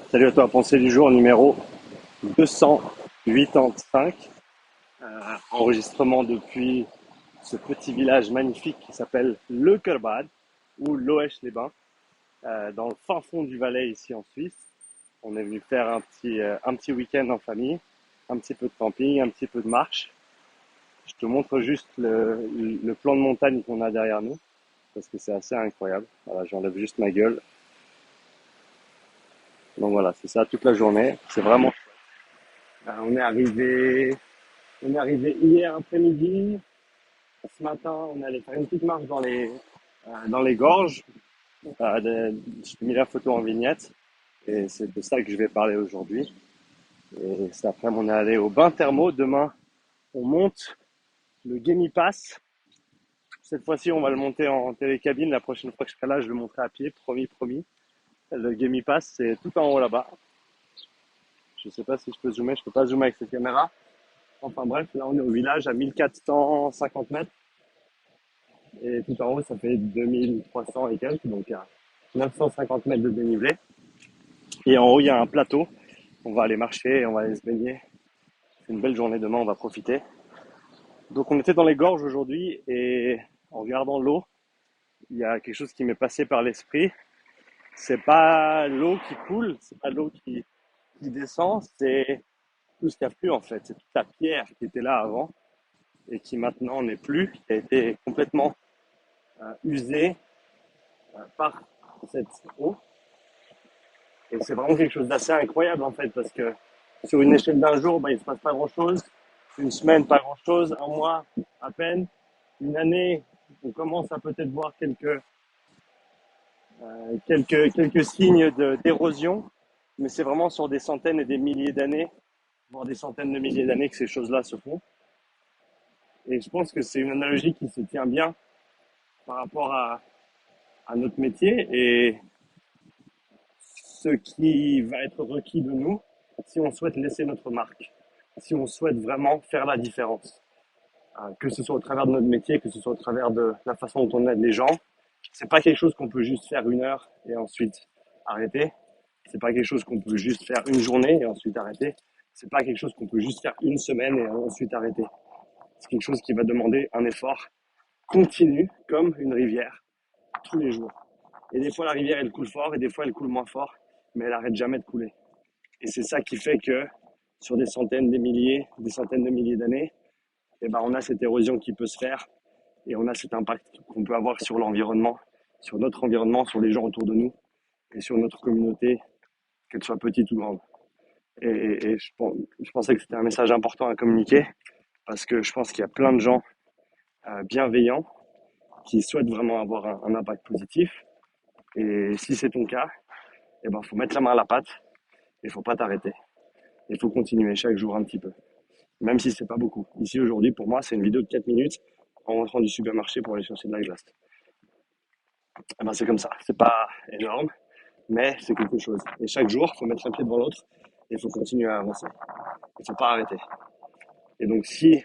Salut à toi, pensée du jour numéro 285. Enregistrement depuis ce petit village magnifique qui s'appelle Le Kerbad ou Loèche-les-Bains, dans le fin fond du Valais ici en Suisse. On est venu faire un petit week-end en famille, un petit peu de camping, un petit peu de marche. Je te montre juste le plan de montagne qu'on a derrière nous parce que c'est assez incroyable. Voilà, j'enlève juste ma gueule. Donc voilà, c'est ça toute la journée. C'est vraiment. On est arrivé hier après-midi. Ce matin, on est allé faire une petite marche dans les gorges. Je t'ai mis la photo en vignette et c'est de ça que je vais parler aujourd'hui. Et cet après, on est allé au bain thermo. Demain, on monte le Gemi Pass. Cette fois-ci, on va le monter en télécabine. La prochaine fois que je serai là, je le monterai à pied, promis, promis. Le Gemi Pass, c'est tout en haut là-bas. Je sais pas si je peux zoomer, je peux pas zoomer avec cette caméra. Enfin bref, là on est au village à 1450 mètres. Et tout en haut, ça fait 2300 et quelques, donc il y a 950 mètres de dénivelé. Et en haut, il y a un plateau. On va aller marcher, on va aller se baigner. C'est une belle journée demain, on va profiter. Donc on était dans les gorges aujourd'hui et en regardant l'eau, il y a quelque chose qui m'est passé par l'esprit. C'est pas l'eau qui coule, c'est pas l'eau qui descend, c'est tout ce qu'il y a plus en fait. C'est toute la pierre qui était là avant et qui maintenant n'est plus, qui a été complètement usée par cette eau. Et c'est vraiment quelque chose d'assez incroyable en fait, parce que sur une échelle d'un jour, il ne se passe pas grand-chose. Une semaine, pas grand-chose. Un mois, à peine. Une année, on commence à peut-être voir quelques signes d'érosion. Mais c'est vraiment sur des centaines et des milliers d'années, voire des centaines de milliers d'années que ces choses-là se font. Et je pense que c'est une analogie qui se tient bien par rapport à notre métier et ce qui va être requis de nous si on souhaite laisser notre marque, si on souhaite vraiment faire la différence. Que ce soit au travers de notre métier, que ce soit au travers de la façon dont on aide les gens. C'est pas quelque chose qu'on peut juste faire une heure et ensuite arrêter. C'est pas quelque chose qu'on peut juste faire une journée et ensuite arrêter. C'est pas quelque chose qu'on peut juste faire une semaine et ensuite arrêter. C'est quelque chose qui va demander un effort continu, comme une rivière, tous les jours. Et des fois, la rivière, elle coule fort et des fois, elle coule moins fort, mais elle arrête jamais de couler. Et c'est ça qui fait que sur des centaines de milliers d'années, on a cette érosion qui peut se faire et on a cet impact qu'on peut avoir sur l'environnement, sur notre environnement, sur les gens autour de nous et sur notre communauté, qu'elle soit petite ou grande. Et je pensais que c'était un message important à communiquer parce que je pense qu'il y a plein de gens bienveillants qui souhaitent vraiment avoir un impact positif. Et si c'est ton cas, faut mettre la main à la pâte et faut pas t'arrêter. Il faut continuer chaque jour un petit peu, même si c'est pas beaucoup. Ici aujourd'hui, pour moi, c'est une vidéo de 4 minutes en rentrant du supermarché pour aller chercher de la glace. C'est comme ça. C'est pas énorme, mais c'est quelque chose. Et chaque jour, il faut mettre un pied devant l'autre et il faut continuer à avancer. Il faut pas arrêter. Et donc, si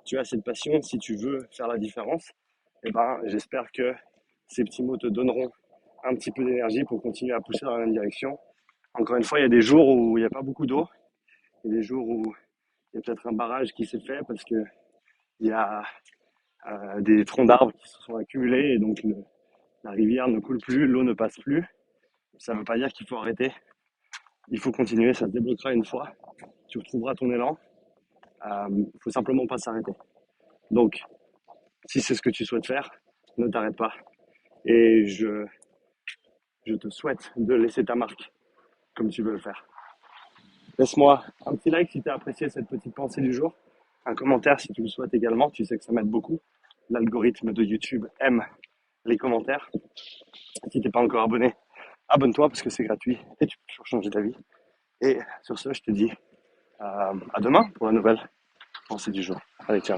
tu as cette passion, si tu veux faire la différence, j'espère que ces petits mots te donneront un petit peu d'énergie pour continuer à pousser dans la même direction. Encore une fois, il y a des jours où il n'y a pas beaucoup d'eau. Il y a des jours où il y a peut-être un barrage qui s'est fait parce que il y a des troncs d'arbres qui se sont accumulés et donc la rivière ne coule plus, l'eau ne passe plus. Ça ne veut pas dire qu'il faut arrêter. Il faut continuer, ça se débloquera une fois. Tu retrouveras ton élan. Il faut simplement pas s'arrêter. Donc, si c'est ce que tu souhaites faire, ne t'arrête pas. Et je te souhaite de laisser ta marque comme tu veux le faire. Laisse-moi un petit like si tu as apprécié cette petite pensée du jour. Un commentaire si tu le souhaites également. Tu sais que ça m'aide beaucoup. L'algorithme de YouTube aime les commentaires. Si t'es pas encore abonné, abonne-toi parce que c'est gratuit et tu peux toujours changer ta vie. Et sur ce, je te dis à demain pour la nouvelle pensée du jour. Allez, ciao.